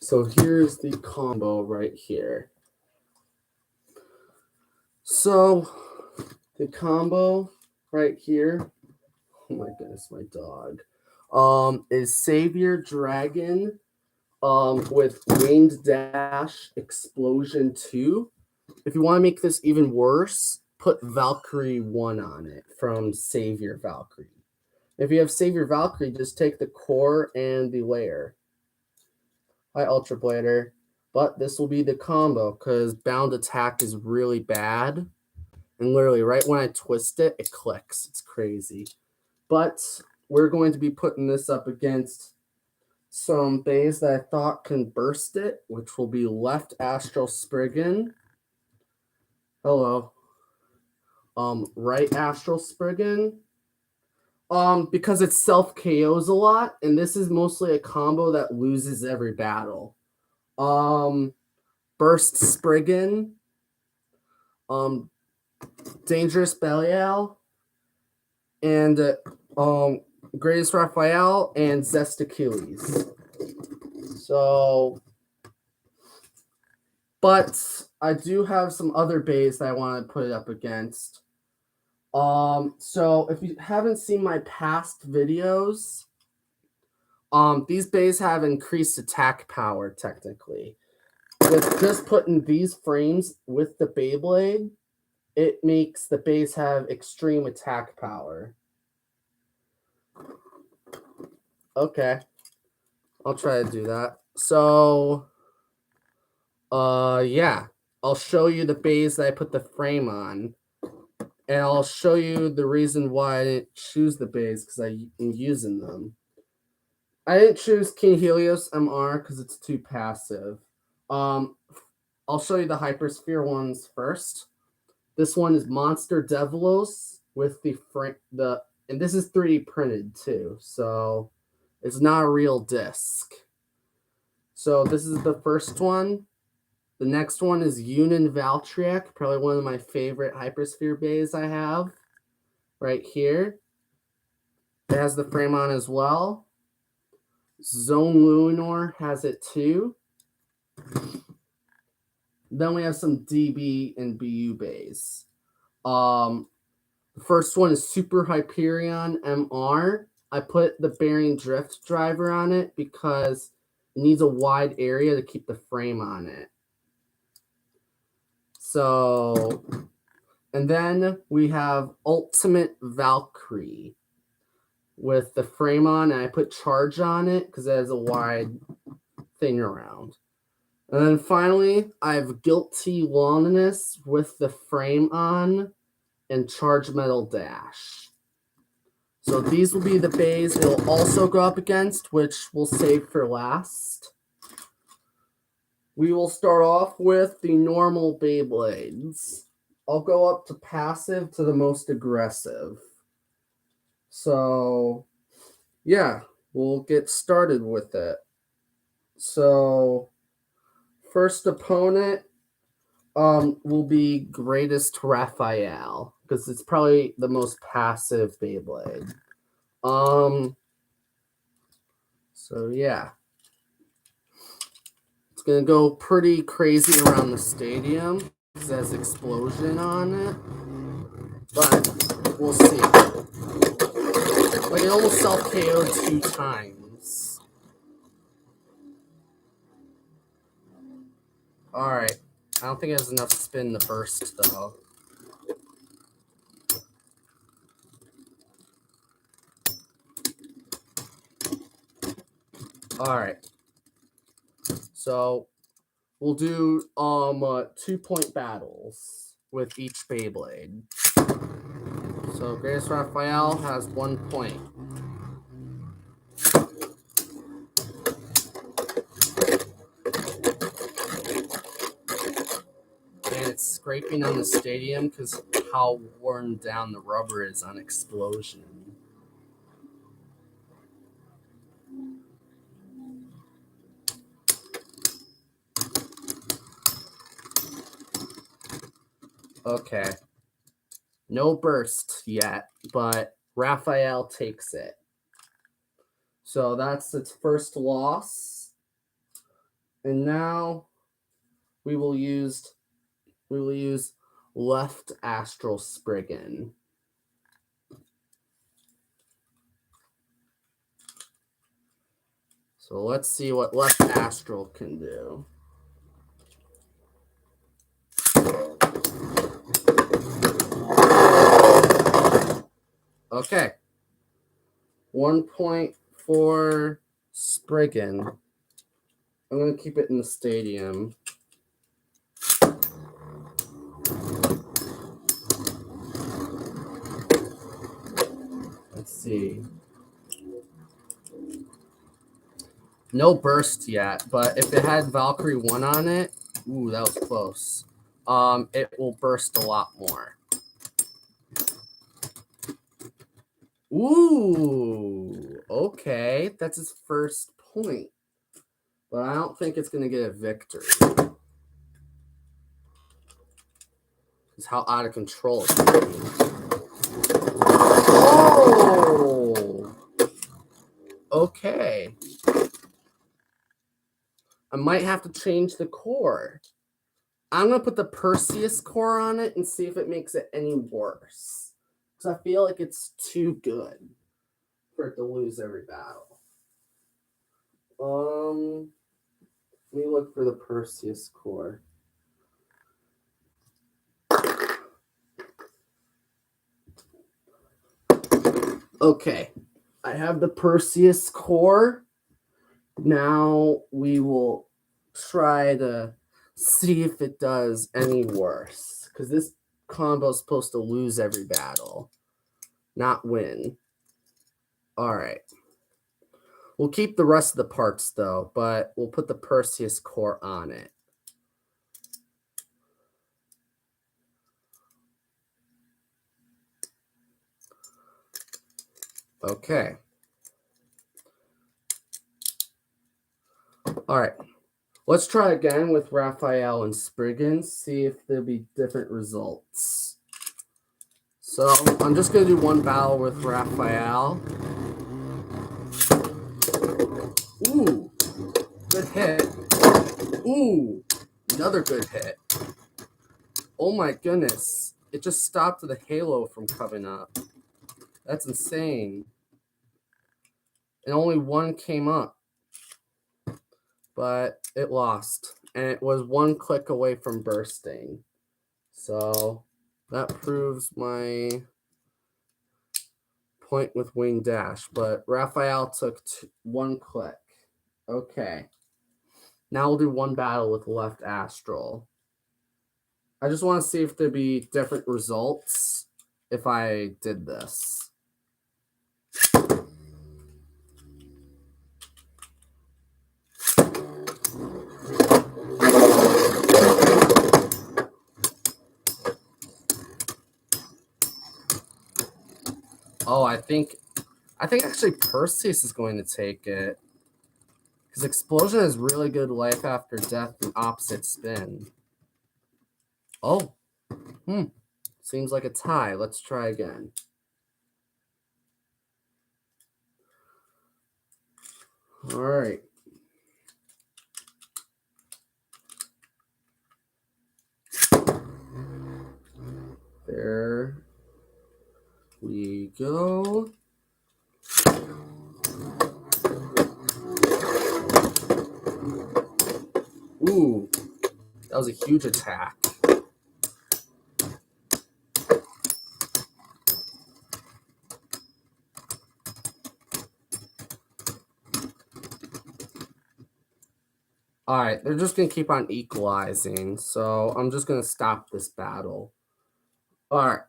So here's the combo right here. So the combo right here, oh my goodness, my dog, is Savior Dragon with Winged Dash Explosion 2. If you want to make this even worse, put Valkyrie 1 on it from Savior Valkyrie. If you have Savior Valkyrie, just take the core and the layer. Hi, Ultra Blader. But this will be the combo because bound attack is really bad. And literally right when I twist it, it clicks. It's crazy. But we're going to be putting this up against some bays that I thought can burst it, which will be Left Astral Spriggan. Hello. Right Astral Spriggan. Because it self KOs a lot, and this is mostly a combo that loses every battle. Burst Spriggan, Dangerous Belial, and Greatest Raphael and Zest Achilles. So, but I do have some other bays that I want to put it up against. So if you haven't seen my past videos, these bays have increased attack power technically. With just putting these frames with the Beyblade, it makes the bays have extreme attack power. Okay. I'll try to do that. So, yeah. I'll show you the bays that I put the frame on. And I'll show you the reason why I didn't choose the bays because I'm using them. I didn't choose King Helios MR because it's too passive. I'll show you the Hypersphere ones first. This one is Monster Devilos with and this is 3D printed too, so it's not a real disc. So this is the first one. The next one is Yunin Valtryek, probably one of my favorite Hypersphere bays I have. Right here. It has the frame on as well. Zone Luinor has it too. Then we have some DB and BU bays. The first one is Super Hyperion MR. I put the bearing drift driver on it because it needs a wide area to keep the frame on it. So, and then we have Ultimate Valkyrie with the frame on, and I put charge on it because it has a wide thing around. And then finally, I have Guilty Longinus with the frame on and Charge Metal Dash. So these will be the bays it'll also go up against, which we'll save for last. We will start off with the normal Beyblades. I'll go up to passive to the most aggressive. So, yeah, we'll get started with it. So, first opponent will be Greatest Raphael, because it's probably the most passive Beyblade. So, yeah. It's going to go pretty crazy around the stadium. It has explosion on it. But we'll see. Like, it almost self-KO'd 2 times. Alright. I don't think it has enough spin to burst, though. Alright. So, we'll do 2-point battles with each Beyblade. So, Greatest Raphael has 1 point. And it's scraping on the stadium because how worn down the rubber is on explosion. Okay. No burst yet, but Raphael takes it. So that's its first loss. And now we will use left astral Spriggan. So let's see what left astral can do. Okay. 1.4 Spriggan. I'm going to keep it in the stadium. Let's see. No burst yet, but if it had Valkyrie 1 on it, ooh, that was close. It will burst a lot more. Ooh, okay. That's his first point. But I don't think it's going to get a victory. It's how out of control it's going to be. Oh! Okay. I might have to change the core. I'm going to put the Perseus core on it and see if it makes it any worse. Because I feel like it's too good for it to lose every battle. Let me look for the Perseus core. Okay, I have the Perseus core. Now we will try to see if it does any worse. Because this combo is supposed to lose every battle, not win. All right. We'll keep the rest of the parts, though, but we'll put the Perseus core on it. Okay. All right. Let's try again with Raphael and Spriggan, see if there'll be different results. So I'm just going to do one battle with Raphael. Ooh, good hit. Ooh, another good hit. Oh my goodness. It just stopped the halo from coming up. That's insane. And only one came up. But it lost. And it was one click away from bursting. So that proves my point with Wing Dash. But Raphael took one click. Okay. Now we'll do one battle with left astral. I just want to see if there'd be different results if I did this. Oh, I think actually Perseus is going to take it. Because Explosion has really good life after death and opposite spin. Oh. Seems like a tie. Let's try again. All right. There we go. Ooh, that was a huge attack. All right, they're just going to keep on equalizing, so I'm just going to stop this battle. All right.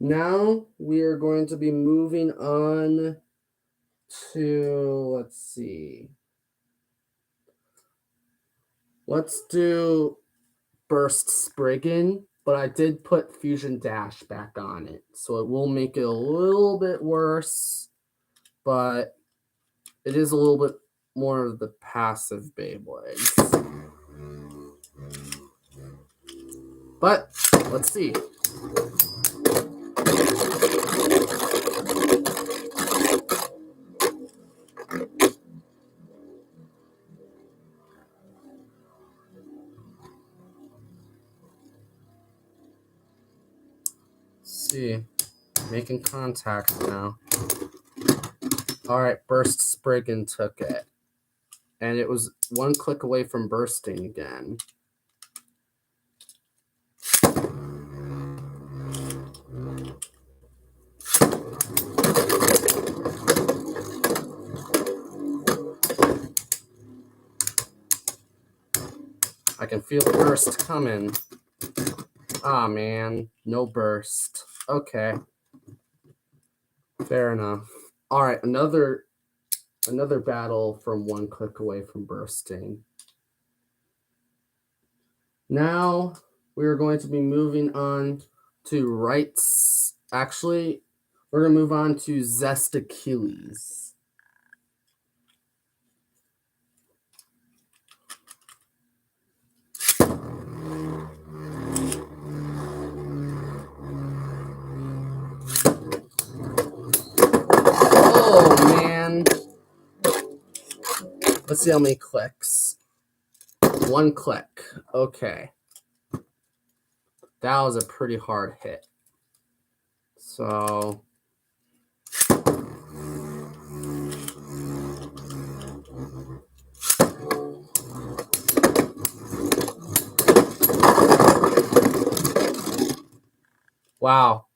Now we are going to be moving on to, let's see. Let's do Burst Spriggan, but I did put Fusion Dash back on it, so it will make it a little bit worse, but it is a little bit more of the passive Beyblades. But let's see. see. Making contact now. All right, Burst Spriggan took it. And it was one click away from bursting again. I can feel the burst coming. Ah, man. No burst. Okay. Fair enough. All right, another battle from one click away from bursting. Now we are going to be moving on to rights. Actually, we're going to move on to Zest Achilles. Oh, man. Let's see how many clicks. One click. Okay. That was a pretty hard hit. So wow.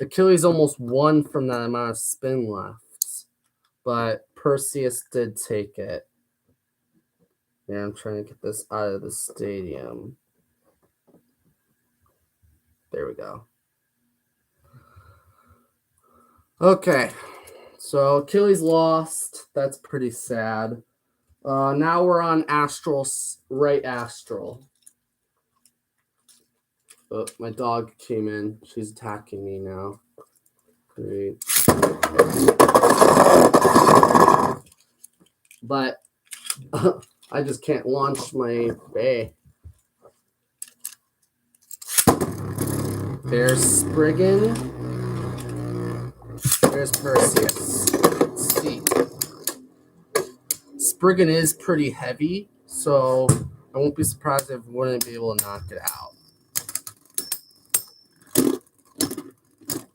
Achilles almost won from that amount of spin left. But Perseus did take it. Yeah, I'm trying to get this out of the stadium. There we go. Okay. So Achilles lost. That's pretty sad. Now we're on right Astral. Oh, my dog came in. She's attacking me now. Great. But I just can't launch my bay. There's Spriggan. There's Perseus. Let's see. Spriggan is pretty heavy, so I won't be surprised if we wouldn't be able to knock it out.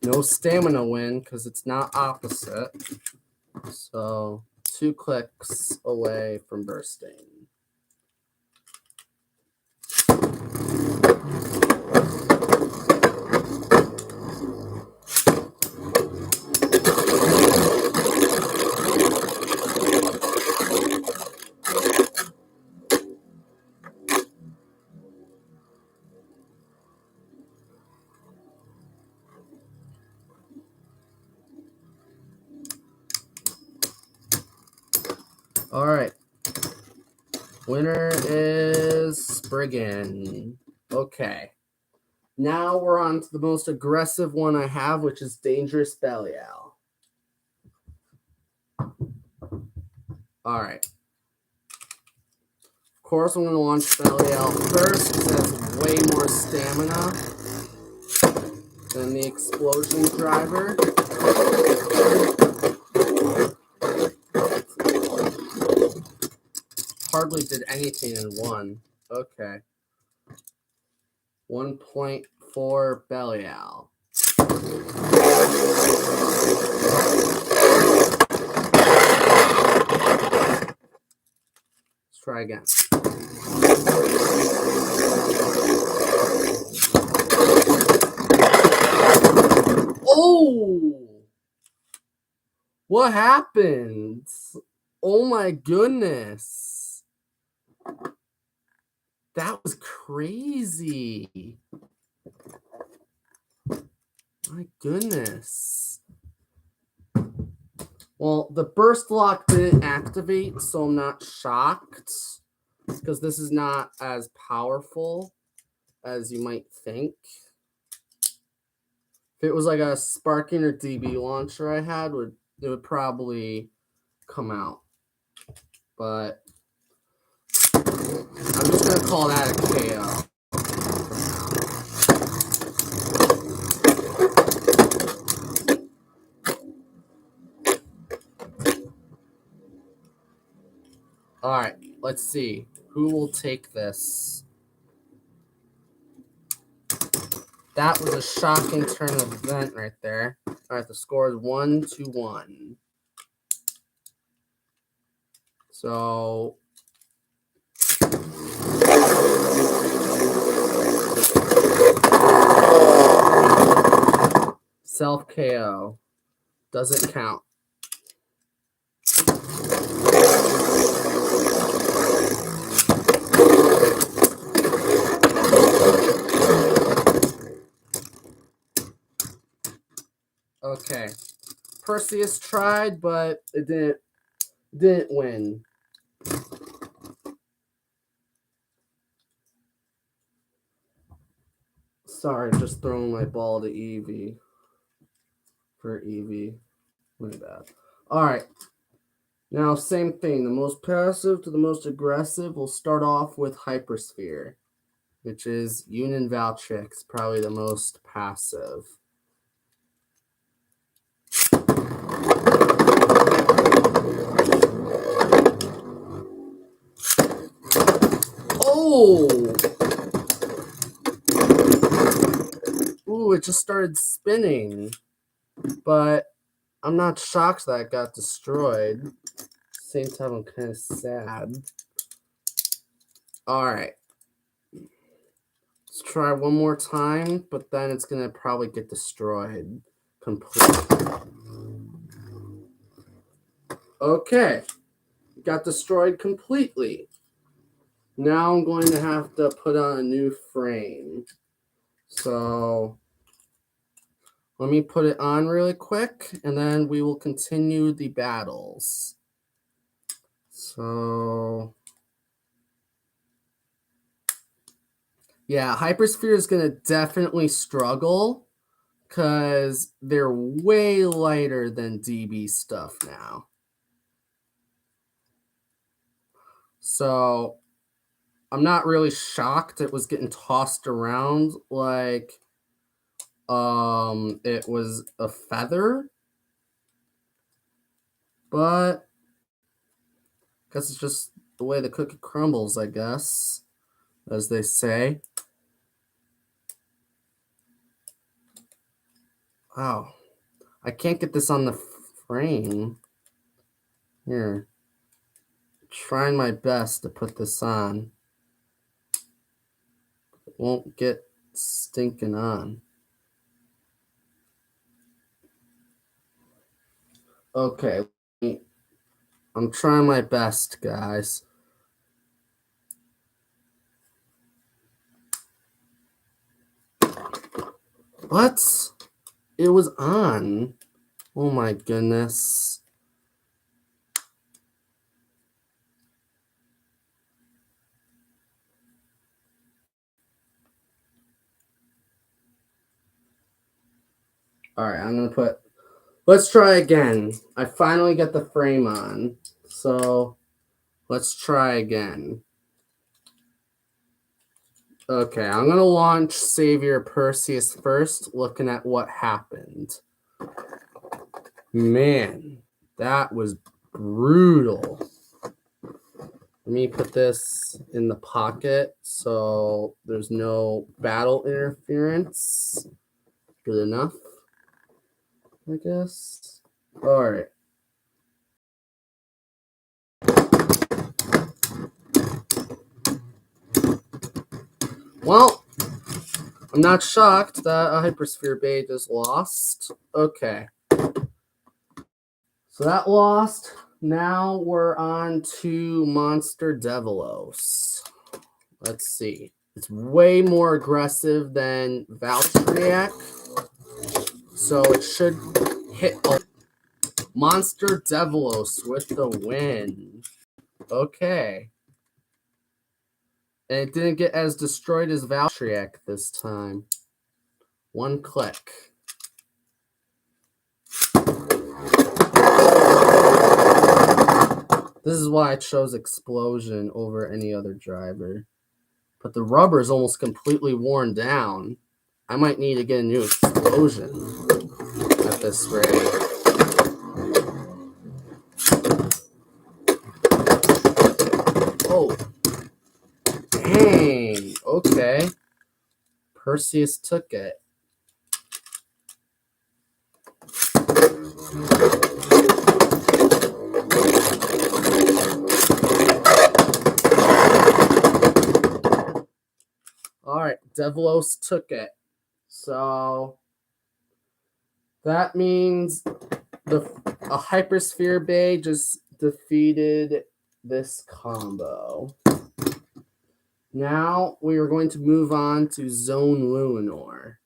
No stamina win because it's not opposite. So 2 clicks away from bursting. All right. Winner is Spriggan. Okay. Now we're on to the most aggressive one I have, which is Dangerous Belial. All right. Of course, I'm going to launch Belial first because it has way more stamina than the Explosion Driver. Hardly did anything in one. Okay. 1.4 Belial. Let's try again. Oh! What happened? Oh my goodness. That was crazy. My goodness. Well, the burst lock didn't activate, so I'm not shocked because this is not as powerful as you might think. If it was like a Sparking or DB launcher I had, it would probably come out. But I'm just going to call that a KO. All right, let's see. Who will take this? That was a shocking turn of event right there. All right, the score is 1-1. So self KO doesn't count. Okay, Perseus tried, but it didn't win. Sorry, just throwing my ball to Eevee. For Eevee. Really bad. Alright. Now, same thing. The most passive to the most aggressive. We'll start off with Hypersphere, which is Yunin Valtryx, probably the most passive. Oh! Ooh, it just started spinning. But I'm not shocked that it got destroyed. Same time, I'm kind of sad. Alright. Let's try one more time, but then it's going to probably get destroyed completely. Okay. Got destroyed completely. Now I'm going to have to put on a new frame. So let me put it on really quick, and then we will continue the battles. So yeah, Hypersphere is going to definitely struggle because they're way lighter than DB stuff now. So I'm not really shocked it was getting tossed around like it was a feather. But I guess it's just the way the cookie crumbles, I guess, as they say. Wow. I can't get this on the frame. Here. Trying my best to put this on. It won't get stinking on. Okay. I'm trying my best, guys. What? It was on. Oh my goodness. All right, I'm going to put... Let's try again. I finally got the frame on. So let's try again. Okay, I'm going to launch Savior Perseus first, looking at what happened. Man, that was brutal. Let me put this in the pocket so there's no battle interference. Good enough, I guess. All right. Well, I'm not shocked that a Hypersphere Bay just lost. Okay. So that lost. Now we're on to Monster Devilos. Let's see. It's way more aggressive than Valtryek. So it should hit Monster Devilos with the win. Okay. And it didn't get as destroyed as Valtryek this time. One click. This is why I chose Explosion over any other driver. But the rubber is almost completely worn down. I might need to get a new Explosion at this rate. Oh. Dang. Okay. Perseus took it. All right, Devilos took it. So that means a Hypersphere Bay just defeated this combo. Now we are going to move on to Zone Luminor.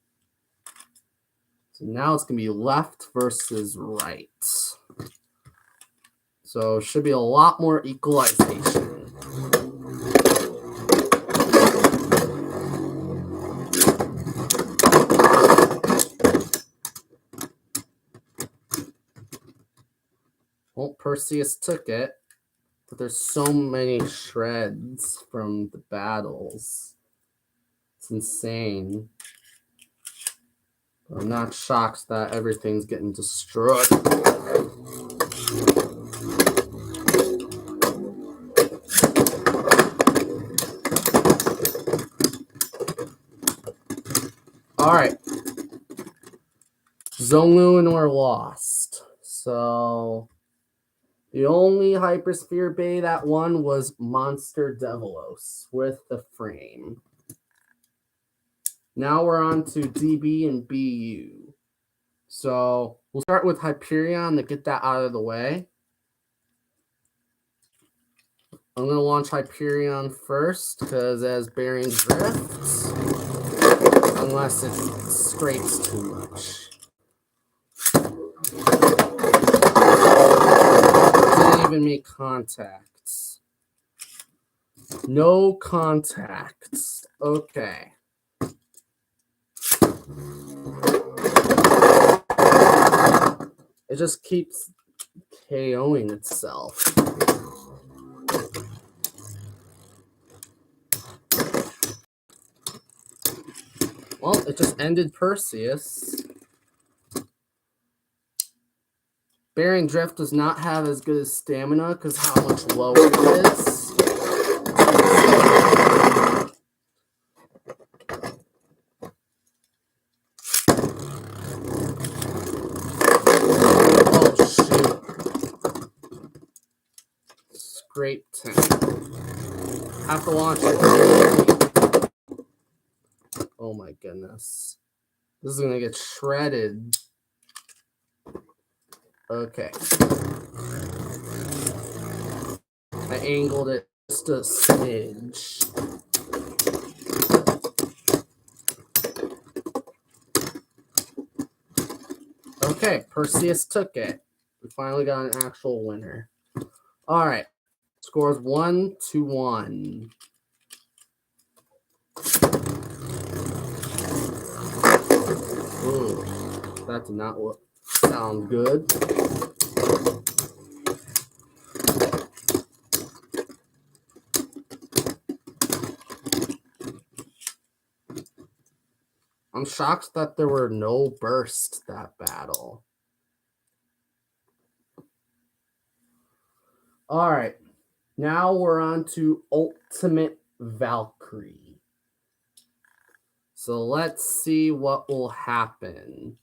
So now it's going to be left versus right. So should be a lot more equalization. Well, Perseus took it, but there's so many shreds from the battles. It's insane. I'm not shocked that everything's getting destroyed. Alright. Zone Luminor lost. So the only Hypersphere Bay that won was Monster Devilos with the frame. Now we're on to DB and BU. So we'll start with Hyperion to get that out of the way. I'm going to launch Hyperion first because it has Bearing Drift. Unless it scrapes too much. Didn't even make contacts. No contacts. Okay. It just keeps KOing itself. Well, it just ended Perseus. Bearing Drift does not have as good as stamina because how much lower it is. Oh, shoot. Scrape 10. Have to launch it. Oh my goodness. This is going to get shredded. Okay. I angled it just a smidge. Okay, Perseus took it. We finally got an actual winner. All right. Scores 1-1. Ooh, that did not sound good. I'm shocked that there were no bursts that battle. All right. Now we're on to Ultimate Valkyrie. So let's see what will happen.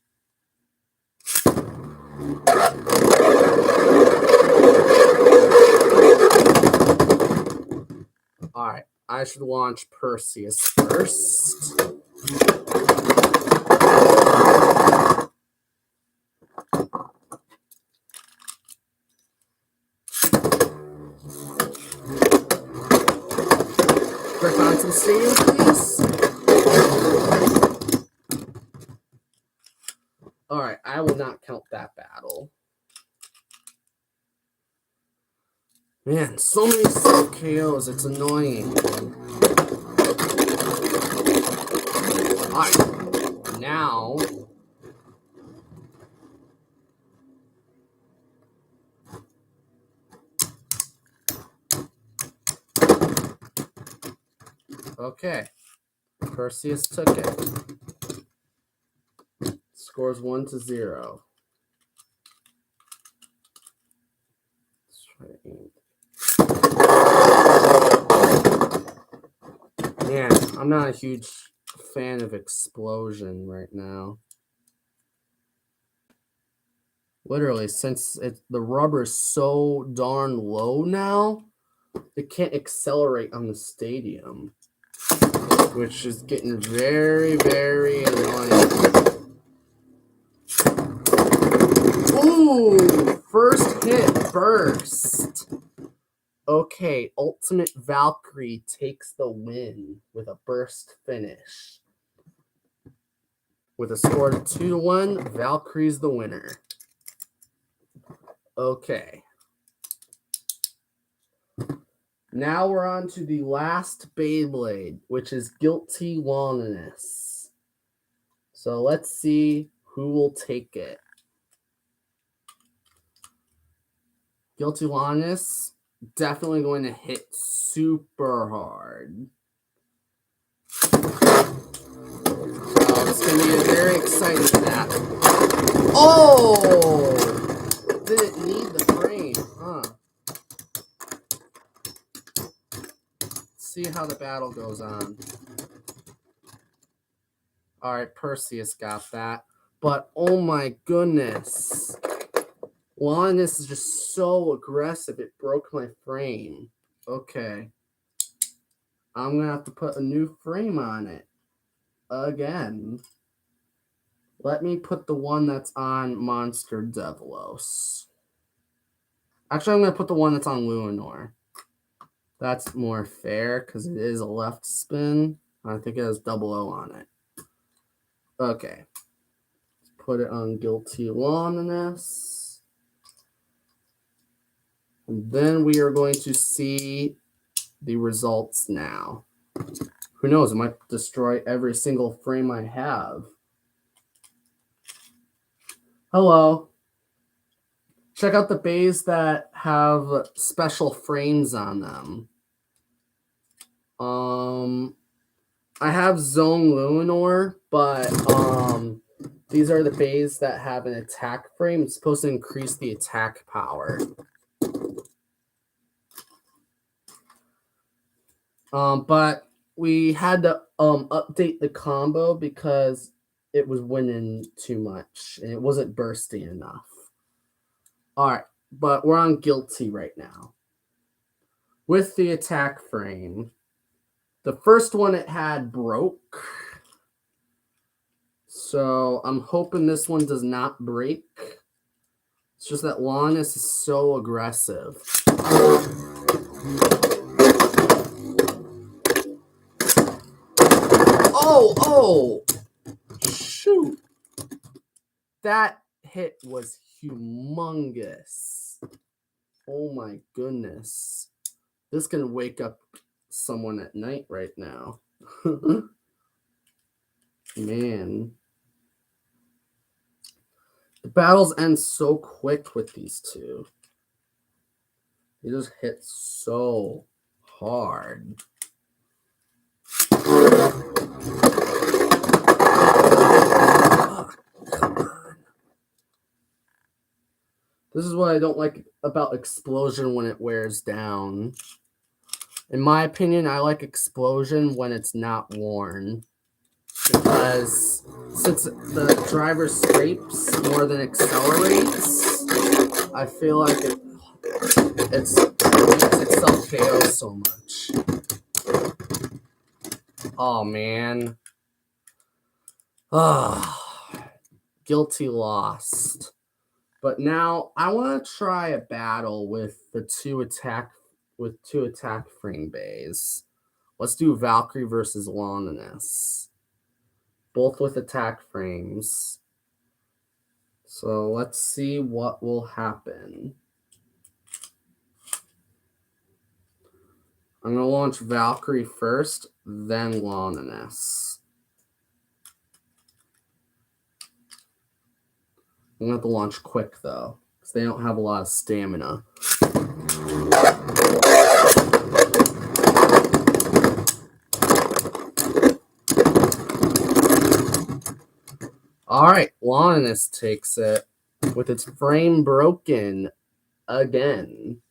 All right, I should launch Perseus first. Click on some steam, please. All right, I will not count that battle. Man, so many self KOs, it's annoying. Alright, now okay. Perseus took it. Scores 1-0. Let's try to aim. Man, I'm not a huge fan of explosion right now. Literally, since the rubber is so darn low now, it can't accelerate on the stadium, which is getting very, very annoying. Ooh, first hit burst. Okay, Ultimate Valkyrie takes the win with a burst finish. With a score of 2-1, Valkyrie's the winner. Okay. Now we're on to the last Beyblade, which is Guilty Loneliness. So let's see who will take it. Guilty Loneliness, definitely going to hit super hard. It's going to be a very exciting snap. Oh! Didn't need the frame, huh? Let's see how the battle goes on. All right, Perseus got that. But, oh my goodness. Loneliness is just so aggressive. It broke my frame. Okay. I'm going to have to put a new frame on it. Again. Let me put the one that's on Monster Devilos. Actually, I'm going to put the one that's on Luinor. That's more fair because it is a left spin. I think it has 00 on it. Okay. Let's put it on Guilty Loneliness. And then we are going to see the results now. Who knows? It might destroy every single frame I have. Hello. Check out the bays that have special frames on them. I have Zone Luinor, but these are the bays that have an attack frame. It's supposed to increase the attack power. But we had to update the combo because it was winning too much and it wasn't bursting enough. All right, but we're on Guilty right now. With the attack frame, the first one it had broke. So I'm hoping this one does not break. It's just that Loneliness is so aggressive. Oh! Shoot! That hit was humongous. Oh my goodness. This can wake up someone at night right now. Man. The battles end so quick with these two. They just hit so hard. Oh, come on. This is what I don't like about Explosion when it wears down. In my opinion, I like Explosion when it's not worn. Because since the driver scrapes more than accelerates, I feel like it makes itself KO so much. Oh man. Guilty lost. But now I want to try a battle with the two attack frame bays. Let's do Valkyrie versus Loneliness. Both with attack frames. So let's see what will happen. I'm going to launch Valkyrie first, then Loneliness. I'm going to have to launch quick, though, because they don't have a lot of stamina. All right, Loneliness takes it with its frame broken again.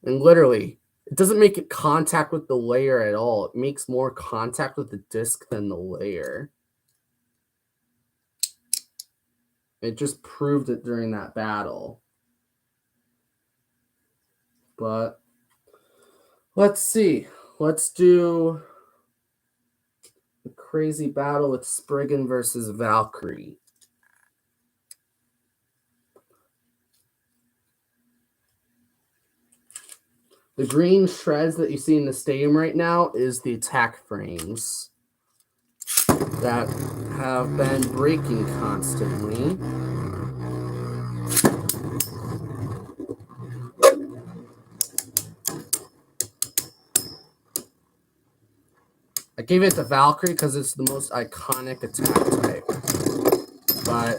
And literally, it doesn't make it contact with the layer at all. It makes more contact with the disc than the layer. It just proved it during that battle. But let's see. Let's do a crazy battle with Spriggan versus Valkyrie. The green shreds that you see in the stadium right now is the attack frames that have been breaking constantly. I gave it to Valkyrie because it's the most iconic attack type. But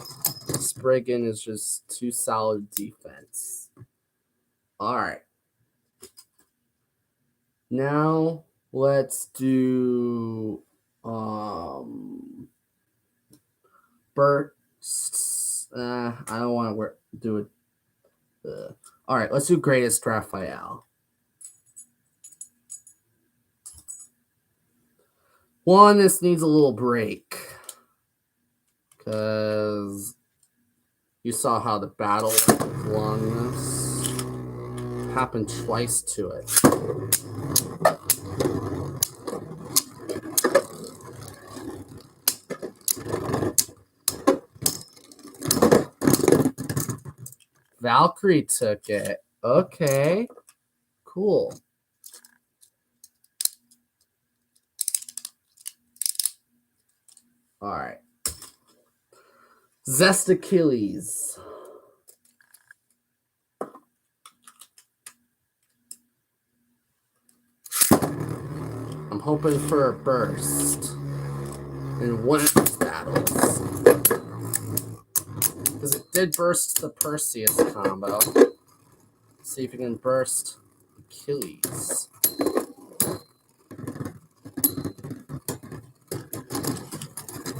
Spriggan is just too solid defense. Alright. Now let's do bursts. I don't want to do it. Alright, let's do Greatest Raphael. One, this needs a little break. Because you saw how the battle with Longness happened twice to it. Valkyrie took it. Okay. Cool. Alright. Zest Achilles. I'm hoping for a burst in one of these battles. Because it did burst the Perseus combo. Let's see if it can burst Achilles.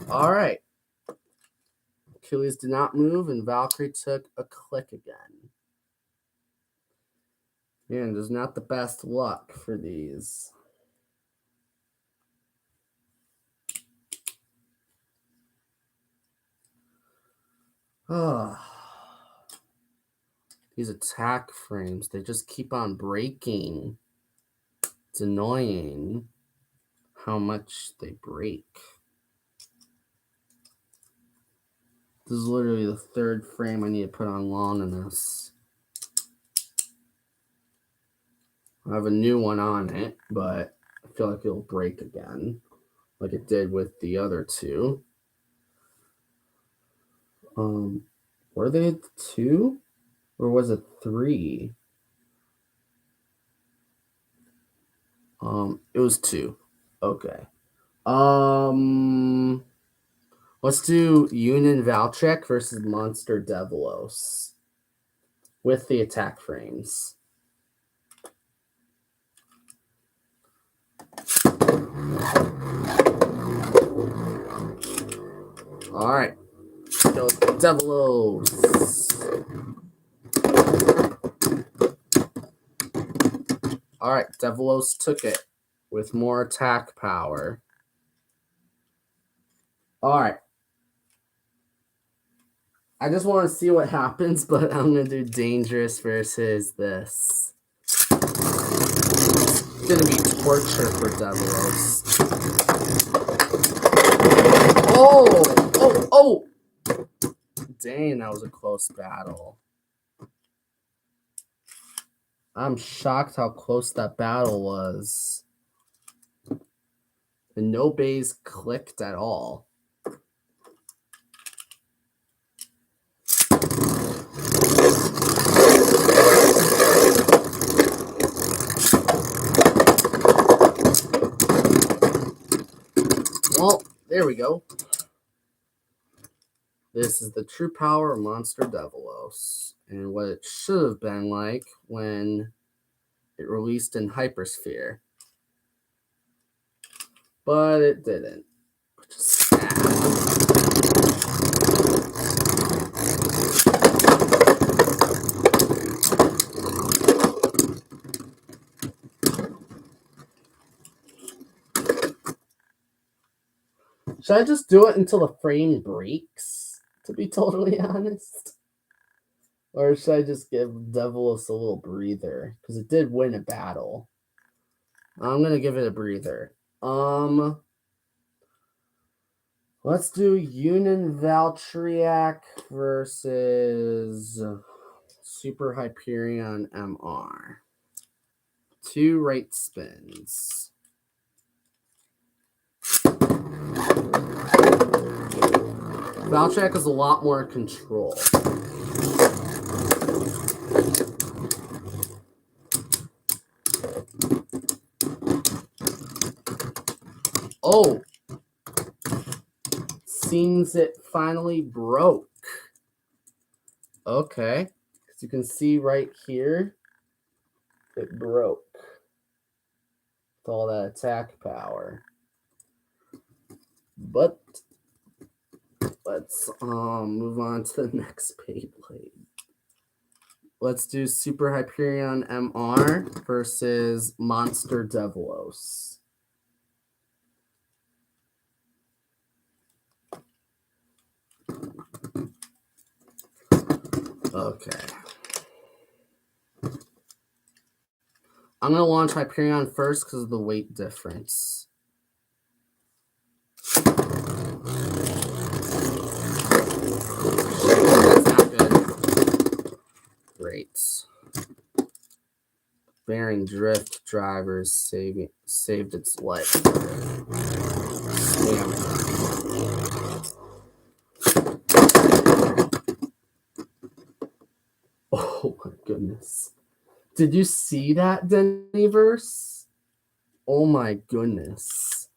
Alright. Achilles did not move, and Valkyrie took a click again. Man, there's not the best luck for these. These attack frames, they just keep on breaking. It's annoying how much they break. This is literally the third frame I need to put on lawn in this. I have a new one on it, but I feel like it'll break again, like it did with the other two. Were they 2? Or was it 3? It was 2. Okay. Let's do Yunin Valchek versus Monster Devilos with the attack frames. Alright. Go Devilos. Alright, Devilos took it with more attack power. Alright. I just want to see what happens, but I'm going to do Dangerous versus this. It's going to be torture for Devilos. Oh! Dang, that was a close battle. I'm shocked how close that battle was. And no bays clicked at all. Well, there we go. This is the true power of Monster Devilos, and what it should have been like when it released in Hypersphere. But it didn't, which is sad. Should I just do it until the frame breaks? to be totally honest. Or should I just give Devilos a little breather? Because it did win a battle. I'm going to give it a breather. Let's do Yunin Valtryek versus Super Hyperion MR. 2 right spins. Valtryek is a lot more control. Oh! Seems it finally broke. Okay. As you can see right here, it broke. With all that attack power. But let's move on to the next Beyblade. Let's do Super Hyperion MR versus Monster Devilos. Okay. I'm going to launch Hyperion first because of the weight difference. That's not good. Great. Bearing drift drivers saved its life. Oh my goodness. Did you see that, Dennyverse? Oh my goodness.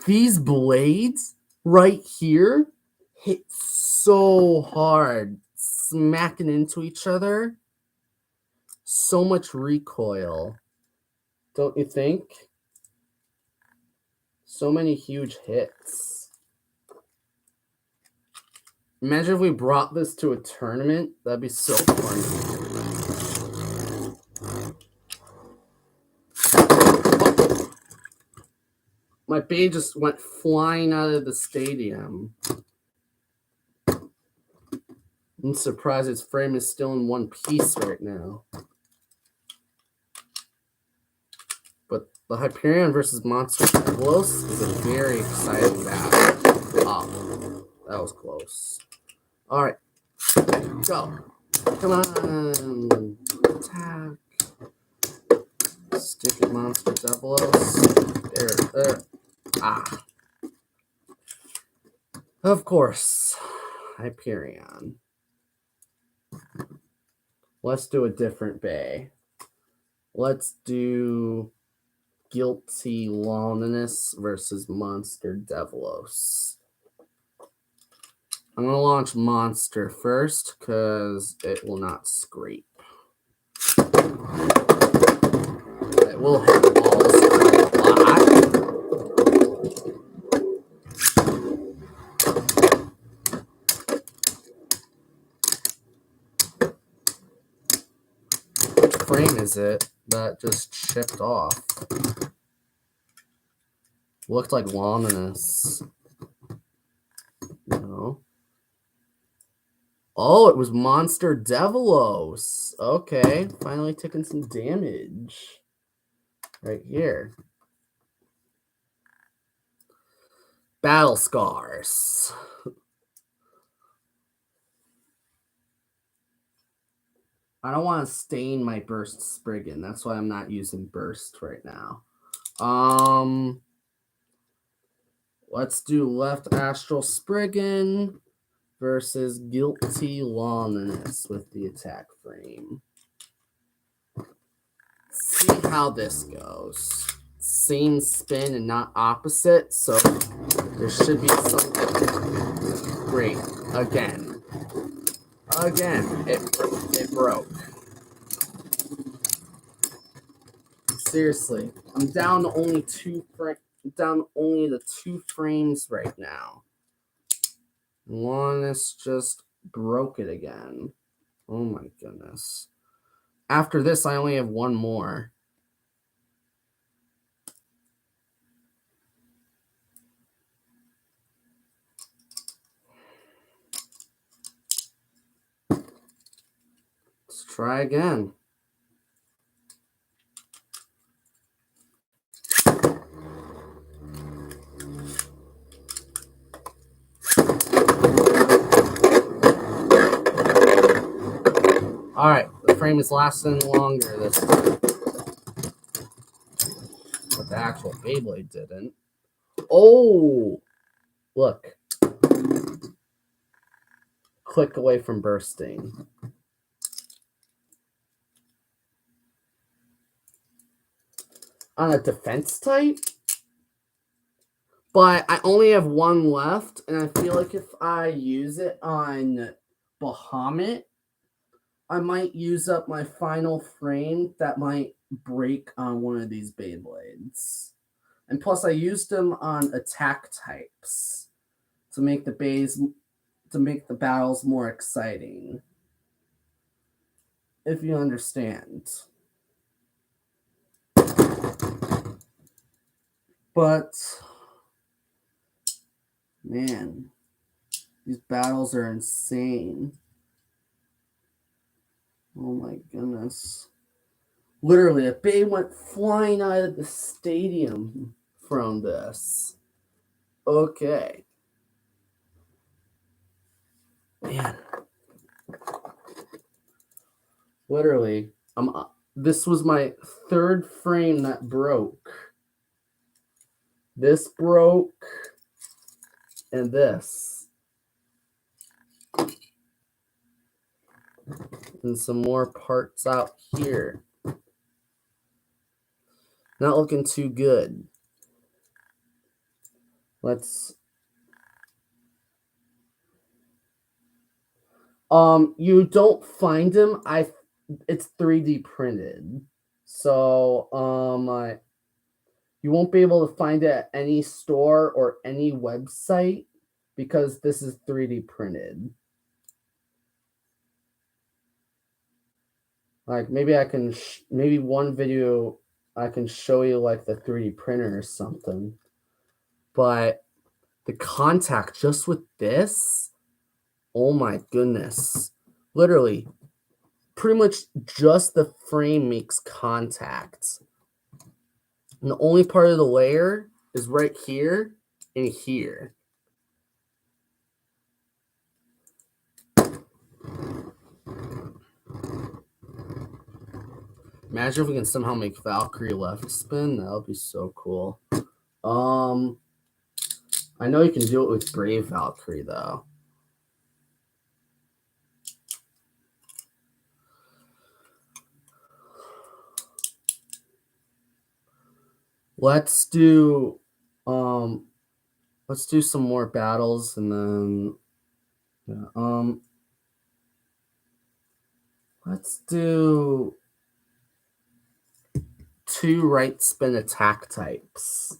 These blades right here hit so hard, smacking into each other. So much recoil. Don't you think? So many huge hits. Imagine if we brought this to a tournament. That'd be so fun. My bee just went flying out of the stadium. I'm surprised its frame is still in one piece right now. But the Hyperion versus Monster Devilos is a very exciting battle. Oh, that was close. All right, go. Come on. Attack. Stick it, Monster Devilos. There. Ah. Of course. Hyperion. Let's do a different bay. Let's do Guilty Loneliness versus Monster Devilos. I'm going to launch Monster first because it will not scrape. It will hit walls a lot. Which frame is it that just chipped off? Looked like Loneliness. No. Oh, it was Monster Devilos. Okay, finally taking some damage. Right here. Battle Scars. I don't want to stain my Burst Spriggan. That's why I'm not using Burst right now. Let's do Left Astral Spriggan versus Guilty Loneliness with the attack frame. See how this goes. Same spin and not opposite, so there should be something. Great. Again, it broke. Seriously, I'm down to only the 2 frames right now. Loneliness just broke it again. Oh my goodness. After this, I only have 1 more. try again. All right, the frame is lasting longer this time. But the actual Beyblade didn't. Oh, look. Click away from bursting. On a defense type? But I only have one left, and I feel like if I use it on Bahamut, I might use up my final frame that might break on one of these Beyblades. And plus, I used them on attack types to make the battles more exciting. If you understand. But man, these battles are insane. Oh my goodness. Literally, a bay went flying out of the stadium from this. Okay. Man. Literally, this was my third frame that broke. This broke, and this. And some more parts out here. Not looking too good. Let's... you don't find them. It's 3D printed. So, you won't be able to find it at any store or any website because this is 3D printed. Like maybe I can, maybe one video I can show you like the 3D printer or something. But the contact just with this, oh my goodness. Literally, pretty much just the frame makes contact. And the only part of the layer is right here and here. Imagine if we can somehow make Valkyrie left spin. That would be so cool. I know you can do it with Brave Valkyrie, though. Let's do some more battles and then let's do 2 right spin attack types.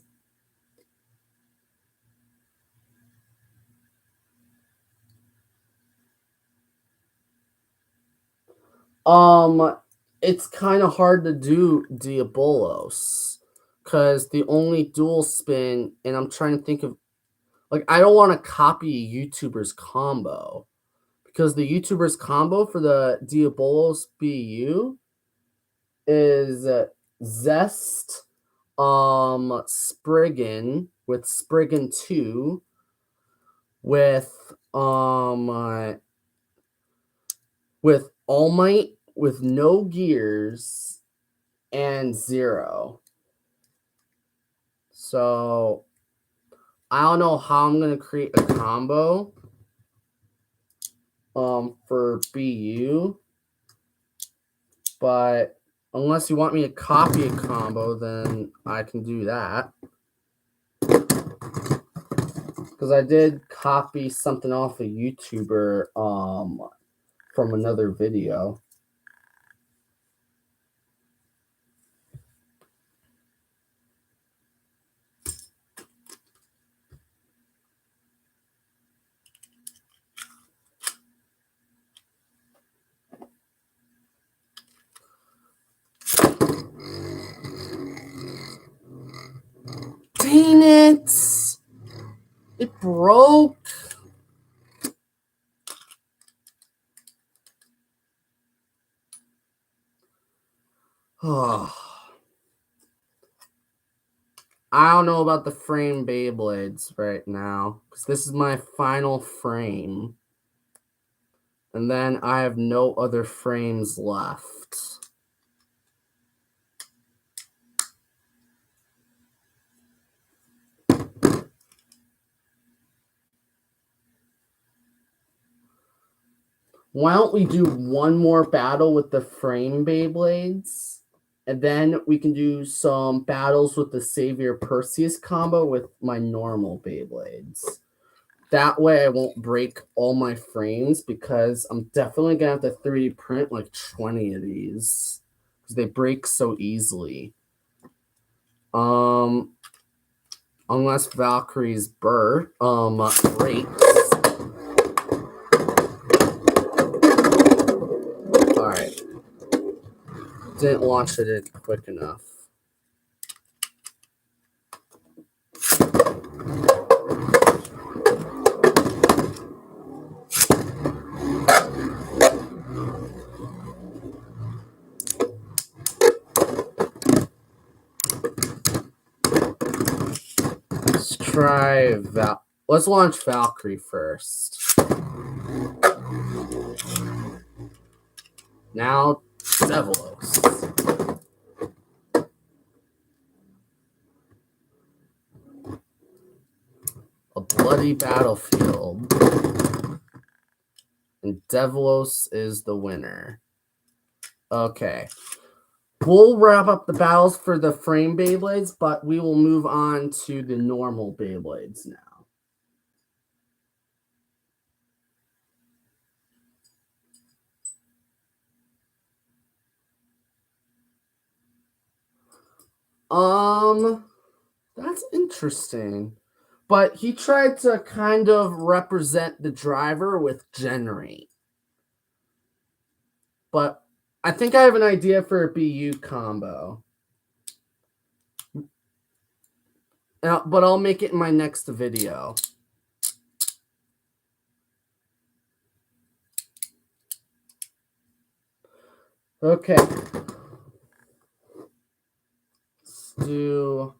It's kind of hard to do Diabolos because the only dual spin, and I'm trying to think of, like, I don't want to copy a YouTuber's combo because the YouTuber's combo for the Diabolos BU is Zest, Spriggan with Spriggan 2 with All Might with no gears and 0. So I don't know how I'm gonna create a combo for BU, but unless you want me to copy a combo, then I can do that. Because I did copy something off a YouTuber from another video. Dang it! It broke. Oh, I don't know about the frame Beyblades right now, because this is my final frame. And then I have no other frames left. Why don't we do one more battle with the frame Beyblades? And then we can do some battles with the Savior Perseus combo with my normal Beyblades. That way I won't break all my frames, because I'm definitely going to have to 3D print like 20 of these, because they break so easily. Unless Valkyrie's breaks. Alright. Didn't launch it quick enough. Let's launch Valkyrie first. Now, Devilos. A bloody battlefield. And Devilos is the winner. Okay. We'll wrap up the battles for the frame Beyblades, but we will move on to the normal Beyblades now. That's interesting. But he tried to kind of represent the driver with generate. But I think I have an idea for a BU combo. But I'll make it in my next video. Okay. Let's do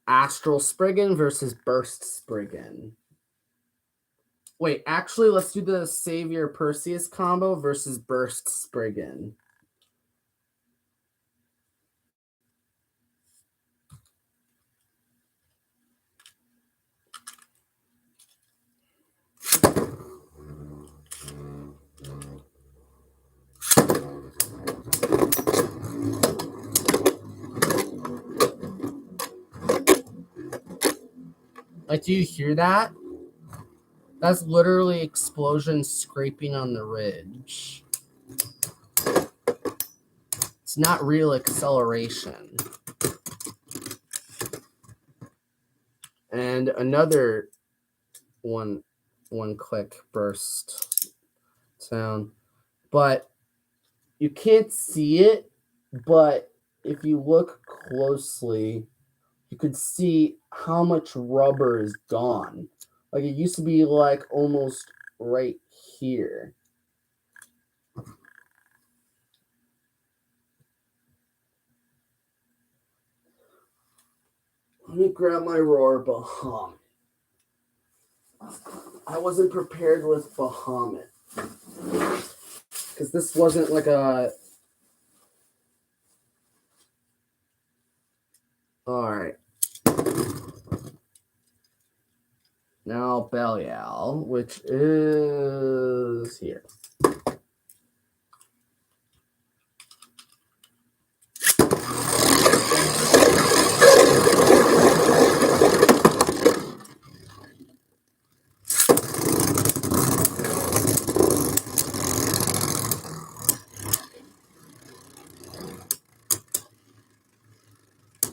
Astral Spriggan versus Burst Spriggan. Wait, actually, let's do the Savior Perseus combo versus Burst Spriggan. Like, do you hear that? That's literally explosions scraping on the ridge. It's not real acceleration. And another one click burst sound. But you can't see it, but if you look closely, you could see how much rubber is gone. Like, it used to be like almost right here. Let me grab my Roar Bahamut. I wasn't prepared with Bahamut, because this wasn't like a... Alright. Now Belial, which is here.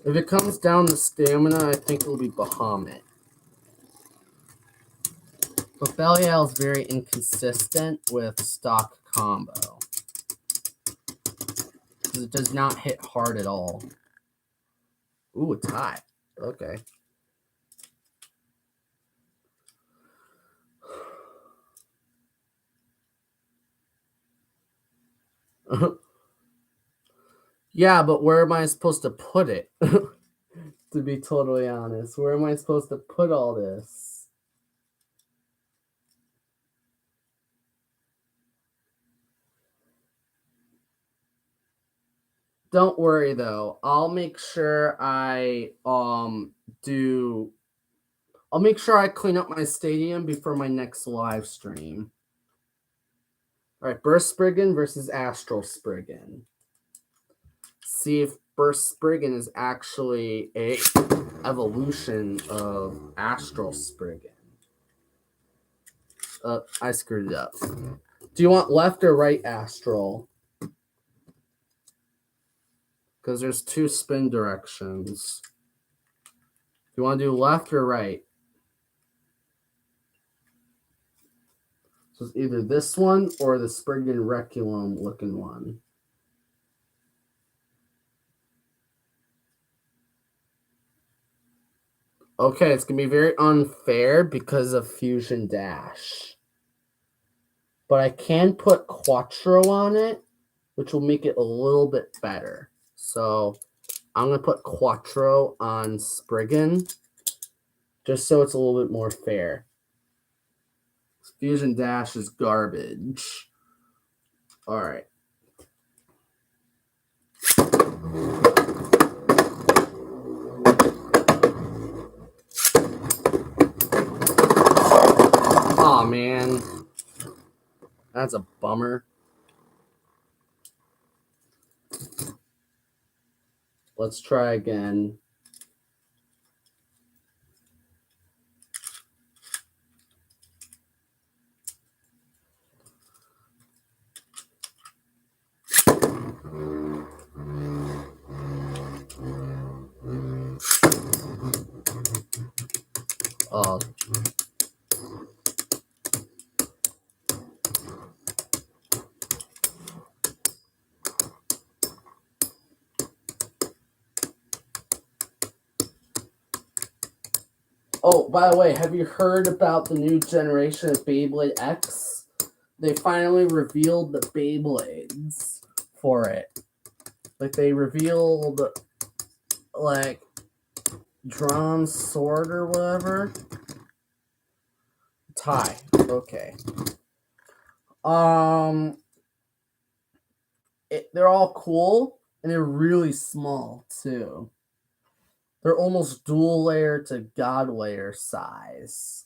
If it comes down to stamina, I think it'll be Bahamut. But Belial is very inconsistent with stock combo, because it does not hit hard at all. Ooh, a tie. Okay. Yeah, but where am I supposed to put it? To be totally honest, where am I supposed to put all this? Don't worry though. I'll make sure I do I'll make sure I clean up my stadium before my next live stream. All right, Burst Spriggan versus Astral Spriggan. See if Burst Spriggan is actually a evolution of Astral Spriggan. I screwed it up. Do you want left or right Astral? Because there's two spin directions. Do you want to do left or right? So it's either this one or the Spriggan Reculum looking one. Okay, it's going to be very unfair because of Fusion Dash. But I can put Quattro on it, which will make it a little bit better. So I'm going to put Quattro on Spriggan, just so it's a little bit more fair. Fusion Dash is garbage. All right. Aw, man. That's a bummer. Let's try again. Oh, by the way, have you heard about the new generation of Beyblade X? They finally revealed the Beyblades for it. Like, they revealed, like, drawn sword or whatever. Tie. Okay. They're all cool, and they're really small, too. They're almost dual layer to god layer size.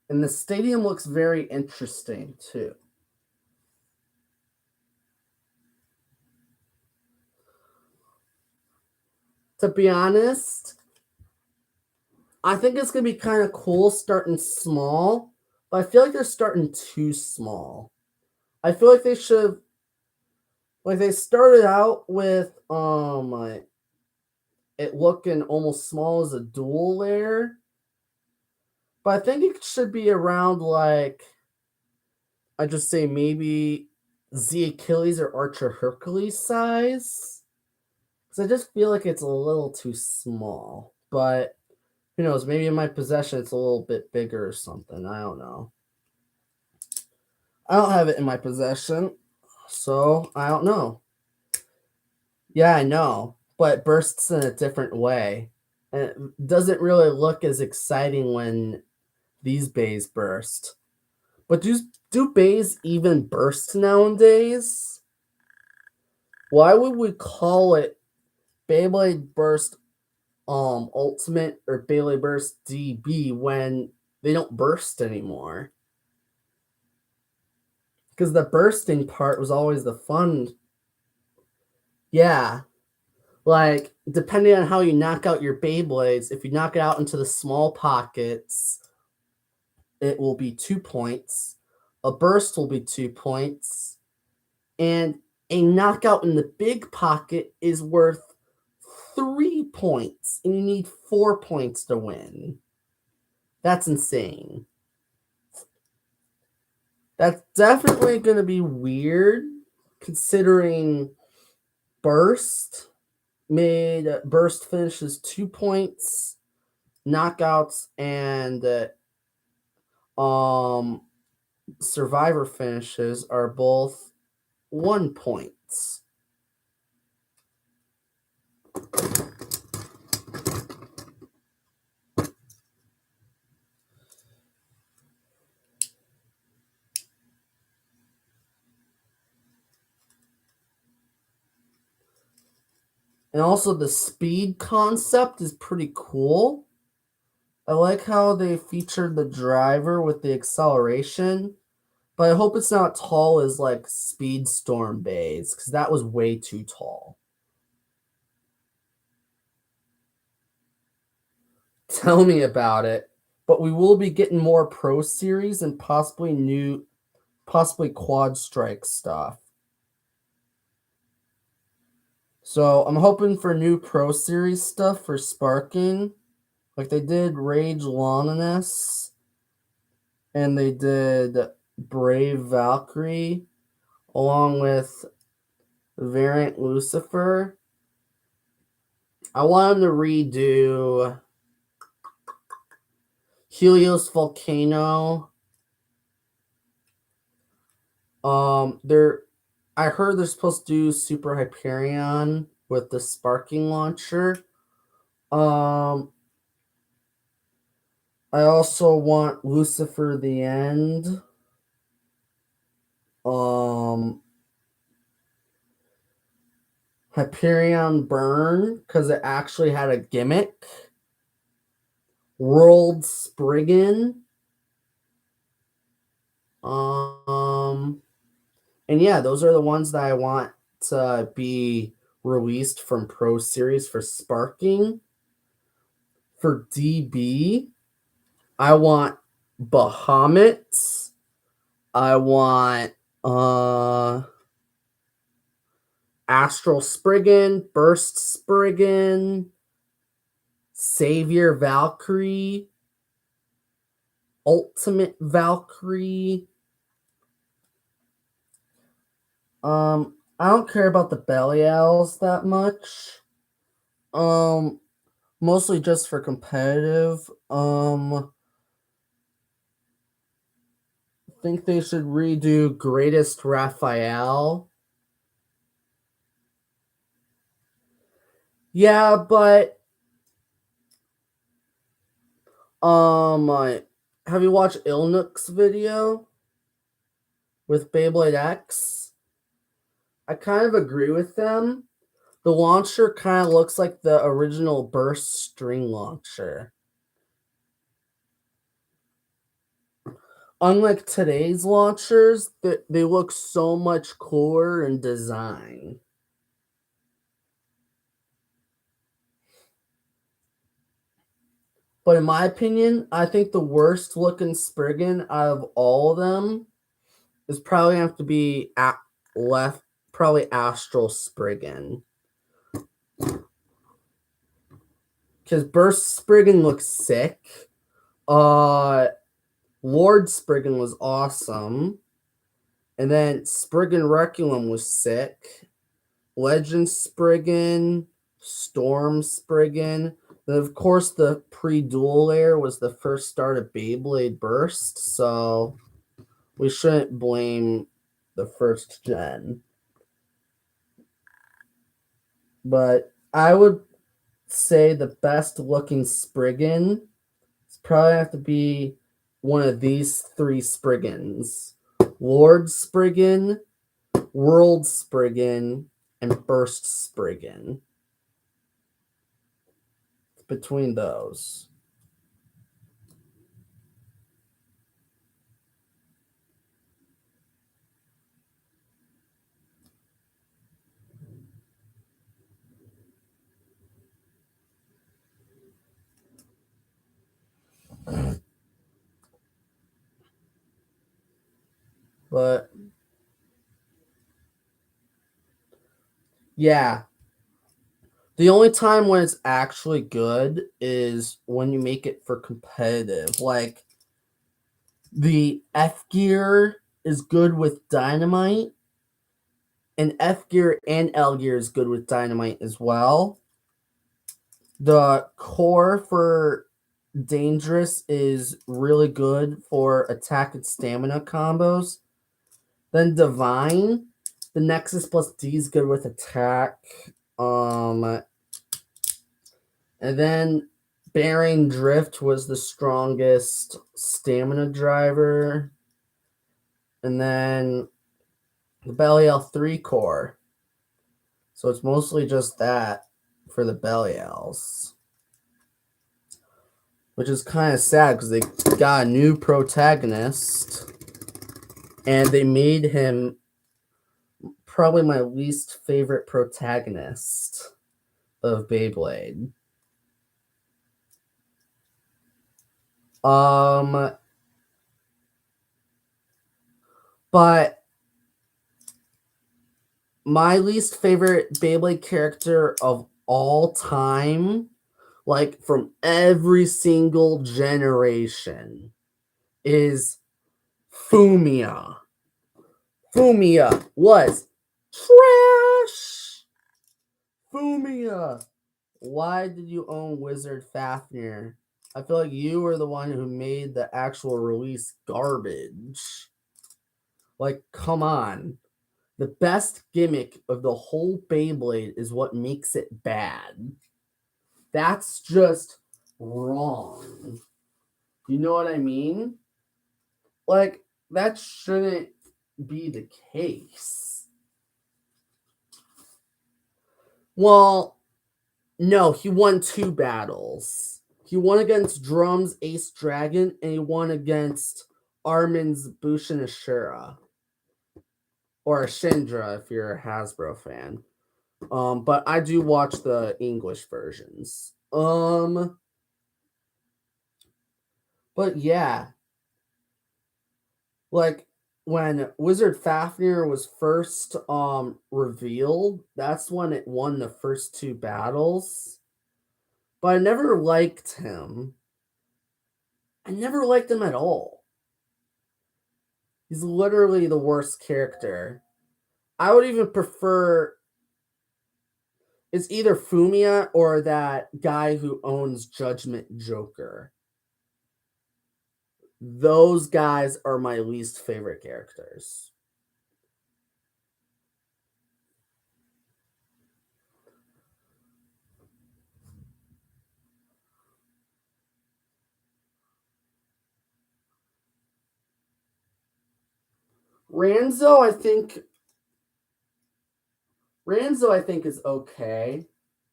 And the stadium looks very interesting, too. To be honest, I think it's going to be kind of cool starting small, but I feel like they're starting too small. I feel like they should, like, they started out with it looking almost small as a dual layer, but I think it should be around, like, I just say maybe Z Achilles or Archer Hercules size, because I just feel like it's a little too small. But who knows? Maybe in my possession it's a little bit bigger or something. I don't know. I don't have it in my possession, so I don't know. Yeah, I know, but it bursts in a different way. And it doesn't really look as exciting when these bays burst. But do bays even burst nowadays? Why would we call it Beyblade Burst Ultimate or Beyblade Burst DB when they don't burst anymore? Because the bursting part was always the fun. Yeah. Like, depending on how you knock out your Beyblades, if you knock it out into the small pockets, it will be 2 points. A burst will be 2 points. And a knockout in the big pocket is worth 3 points. And you need 4 points to win. That's insane. That's definitely going to be weird, considering burst finishes 2 points, knockouts and survivor finishes are both 1 points. And also the speed concept is pretty cool. I like how they featured the driver with the acceleration, but I hope it's not tall as like Speedstorm Bays, because that was way too tall. Tell me about it. But we will be getting more Pro Series and possibly Quad Strike stuff. So I'm hoping for new Pro Series stuff for sparking, like they did Rage Longinus, and they did Brave Valkyrie, along with Variant Lucifer. I want them to redo Helios Volcano. I heard they're supposed to do Super Hyperion with the sparking launcher. I also want Lucifer the End. Hyperion Burn, because it actually had a gimmick. World Spriggan. And yeah, those are the ones that I want to be released from Pro Series for sparking. For DB, I want Bahamut. I want Astral Spriggan, Burst Spriggan, Savior Valkyrie, Ultimate Valkyrie. I don't care about the Belials that much. Mostly just for competitive. I think they should redo Greatest Raphael. Yeah, but have you watched Ilnook's video with Beyblade X? I kind of agree with them. The launcher kind of looks like the original Burst string launcher. Unlike today's launchers, they look so much cooler in design. But in my opinion, I think the worst looking Spriggan out of all of them is probably going to have to be probably Astral Spriggan. Because Burst Spriggan looks sick. Lord Spriggan was awesome. And then Spriggan Requiem was sick. Legend Spriggan, Storm Spriggan. Then, of course, the pre-dual layer was the first start of Beyblade Burst, so we shouldn't blame the first gen. But I would say the best looking Spriggan is probably have to be one of these 3 Spriggans. Lord Spriggan, World Spriggan, and Burst Spriggan. Between those. But yeah, the only time when it's actually good is when you make it for competitive. Like, the F gear is good with Dynamite, and F gear and L gear is good with Dynamite as well. The core for Dangerous is really good for attack and stamina combos. Then Divine, the Nexus plus D is good with attack. And then Bearing Drift was the strongest stamina driver. And then the Belial 3 core. So it's mostly just that for the Belials. Which is kind of sad because they got a new protagonist. And they made him probably my least favorite protagonist of Beyblade. But my least favorite Beyblade character of all time, like from every single generation, is Fumia. Fumia was trash. Fumia. Why did you own Wizard Fafnir? I feel like you were the one who made the actual release garbage. Like, come on. The best gimmick of the whole Beyblade is what makes it bad. That's just wrong. You know what I mean? Like, that shouldn't be the case. Well, no, he won 2 battles. He won against Drum's Ace Dragon, and he won against Armin's Bushin Ashura. Or Ashindra if you're a Hasbro fan. But I do watch the English versions. But yeah. Like when Wizard Fafnir was first revealed, that's when it won the first 2 battles. But I never liked him. I never liked him at all. He's literally the worst character. I would even prefer it's either Fumia or that guy who owns Judgment Joker. Those guys are my least favorite characters. Ranzo, I think is okay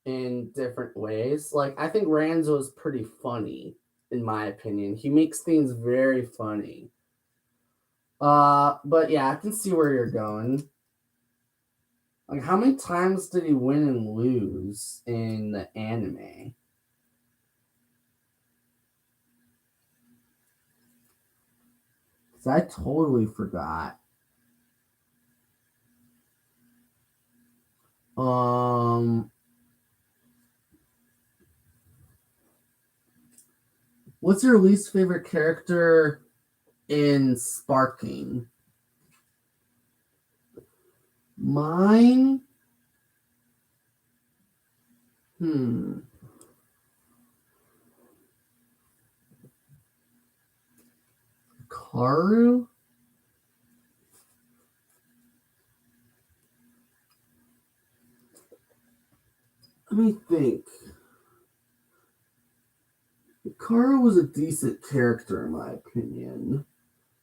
in different ways. Like I think Ranzo is pretty funny in my opinion. He makes things very funny. But yeah, I can see where you're going. Like how many times did he win and lose in the anime? Cuz I totally forgot. What's your least favorite character in Sparking? Mine? Karu? Let me think. Karu was a decent character in my opinion,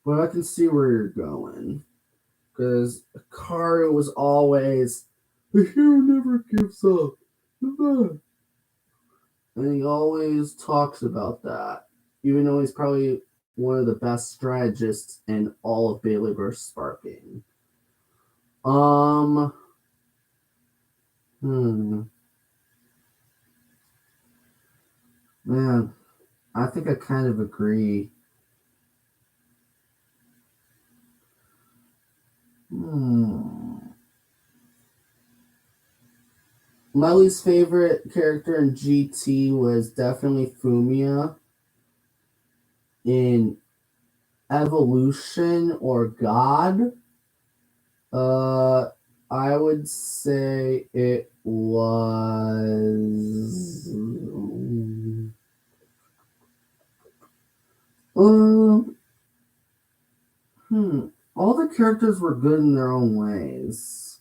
but I can see where you're going. Because Karu was always, the hero never gives up. And he always talks about that, even though he's probably one of the best strategists in all of Beyblade Burst Sparking. Man, I think I kind of agree. My least favorite character in GT was definitely Fumia. In Evolution or God, I would say it was. Um, all the characters were good in their own ways.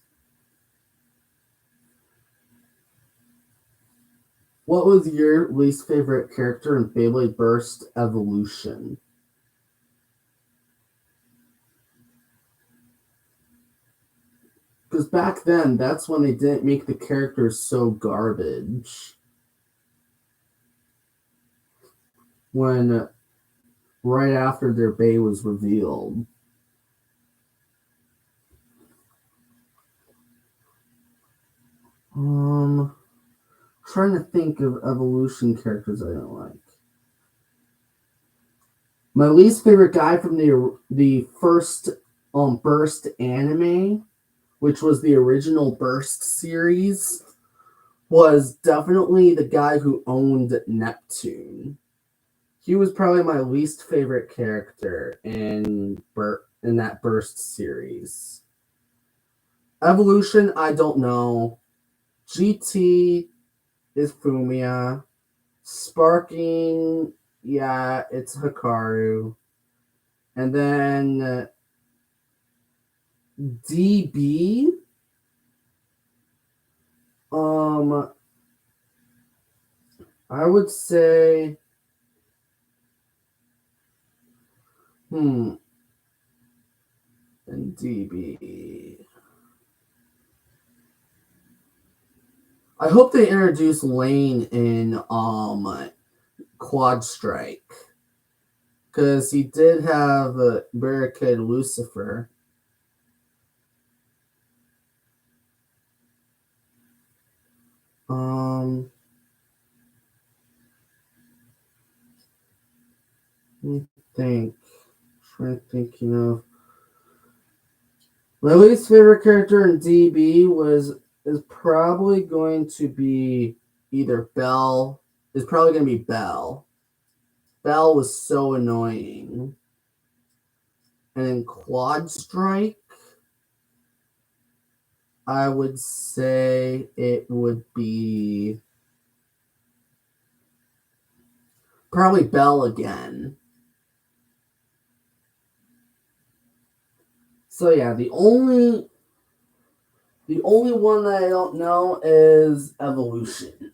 What was your least favorite character in Beyblade Burst Evolution? Because back then, that's when they didn't make the characters so garbage. When right after their bay was revealed. Trying to think of evolution characters I don't like. My least favorite guy from the first Burst anime, which was the original Burst series, was definitely the guy who owned Neptune. He was probably my least favorite character in that Burst series. Evolution, I don't know. GT is Fumiya. Sparking, yeah, it's Hikaru. And then DB, I would say, and DB. I hope they introduce Lane in Quad Strike, because he did have Barricade Lucifer. Let me think. Trying to think, my least favorite character in DB is probably going to be either Belle. It's probably going to be Belle. Belle was so annoying. And in Quad Strike, I would say it would be probably Belle again. So yeah, the only one that I don't know is Evolution.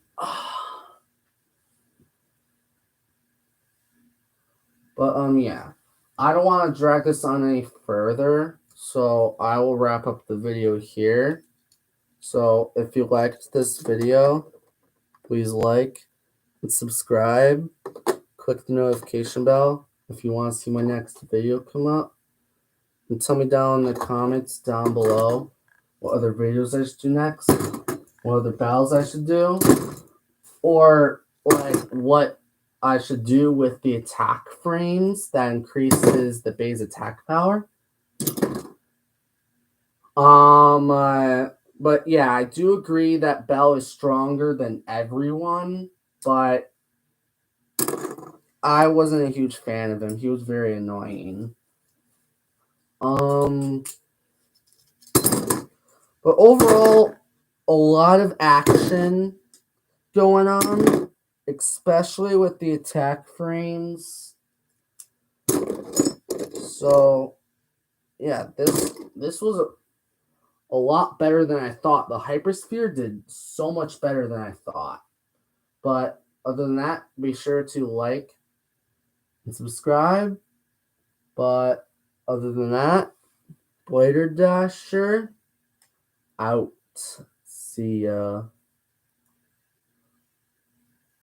But yeah, I don't want to drag this on any further, so I will wrap up the video here. So if you liked this video, please like and subscribe. Click the notification bell if you want to see my next video come up. And tell me down in the comments down below what other videos I should do next, what other battles I should do, or like what I should do with the attack frames that increases the base attack power. But yeah, I do agree that Bell is stronger than everyone, but I wasn't a huge fan of him. He was very annoying. But overall, a lot of action going on, especially with the attack frames. So, yeah, this was a lot better than I thought. The Hypersphere did so much better than I thought. But other than that, be sure to like and subscribe. But other than that, Blader Dasher out. See ya.